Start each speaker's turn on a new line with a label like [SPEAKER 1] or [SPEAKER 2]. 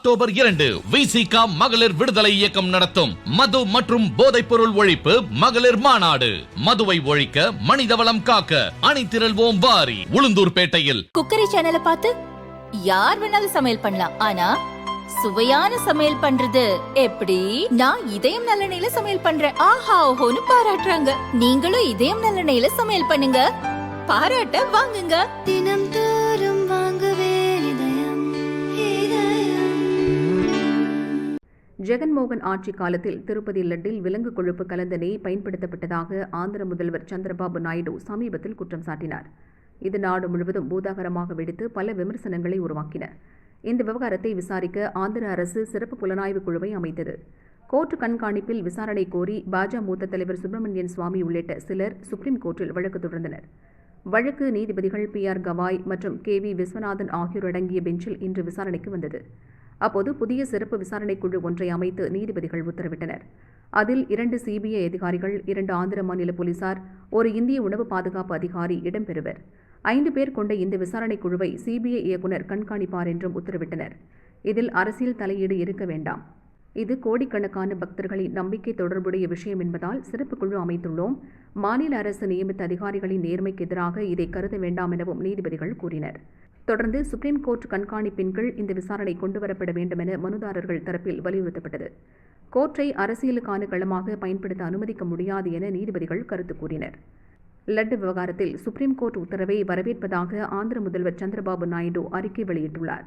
[SPEAKER 1] October 2 விசிக மகளிர் விடுதலை இயக்கம் நடத்தும் மது மற்றும் போதைப் பொருள் ஒழிப்பு மகளிர் மாநாடு. மதுவை ஒழிக்க, மனிதவளம் காக்க அணிதிரள்வோம் வாரி. உளுந்தூர்பேட்டையில்.
[SPEAKER 2] குக்கரி சேனலை பார்த்து யார் வேணாலும் சமையல் பண்ணலாம். ஆனா சுவையான சமையல் பண்றது எப்படி? நான் இதயம் நல்லெண்ணெயில சமையல் பண்றேன். ஆஹா ஓஹோன்னு பாராட்டுறாங்க. நீங்களும் இதயம் நல்லெண்ணெயில சமையல் பண்ணுங்க, பாராட்ட வாங்குங்க.
[SPEAKER 3] தினம் தோறும் வாங்குவே இதயம்.
[SPEAKER 4] ஜெகன்மோகன் ஆட்சி காலத்தில் திருப்பதி லட்டில் விலங்கு கொழுப்பு கலந்த நெய் பயன்படுத்தப்பட்டதாக ஆந்திர முதல்வர் சந்திரபாபு நாயுடு சமீபத்தில் குற்றம் சாட்டினார். இது நாடு முழுவதும் பூதாகரமாக வெடித்து பல விமர்சனங்களை உருவாக்கின. இந்த விவகாரத்தை விசாரிக்க ஆந்திர அரசு சிறப்பு புலனாய்வு குழுவை அமைத்தது. கோர்ட் கண்காணிப்பில் விசாரணை கோரி பாஜக மூத்த தலைவர் சுப்பிரமணியன் சுவாமி உள்ளிட்ட சிலர் சுப்ரீம் கோர்ட்டில் வழக்கு தொடர்ந்தனர். வழக்கு நீதிபதிகள் PR கவாய் மற்றும் KV விஸ்வநாதன் ஆகியோர் அடங்கிய பெஞ்சில் இன்று விசாரணைக்கு வந்தது. அப்போது புதிய சிறப்பு விசாரணை குழு ஒன்றை அமைத்து நீதிபதிகள் உத்தரவிட்டனர். அதில் 2 CBI அதிகாரிகள், 2 ஆந்திர மாநில போலீசார், ஒரு இந்திய உணவு பாதுகாப்பு அதிகாரி இடம்பெறுவர். 5 பேர் கொண்ட இந்த விசாரணை குழுவை CBI இயக்குநர் கண்காணிப்பார் என்றும் உத்தரவிட்டனர். இதில் அரசியல் தலையீடு இருக்க வேண்டாம். இது கோடிக்கணக்கான பக்தர்களின் நம்பிக்கை தொடர்புடைய விஷயம் என்பதால் சிறப்பு குழு அமைத்துள்ளோம். மாநில அரசு நியமித்த அதிகாரிகளின் நேர்மைக்கு எதிராக இதை கருத வேண்டாம் எனவும் நீதிபதிகள் கூறினர். தொடர்ந்து சுப்ரீம் கோர்ட் கண்காணிப்பின் கீழ் இந்த விசாரணை கொண்டுவரப்பட வேண்டும் என மனுதாரர்கள் தரப்பில் வலியுறுத்தப்பட்டது. கோர்ட்டை அரசியலுக்கான களமாக பயன்படுத்த அனுமதிக்க முடியாது என நீதிபதிகள் கருத்து கூறினர். லட்டு விவகாரத்தில் சுப்ரீம் கோர்ட் உத்தரவை வரவேற்பதாக ஆந்திர முதல்வர் சந்திரபாபு நாயுடு அறிக்கை வெளியிட்டுள்ளார்.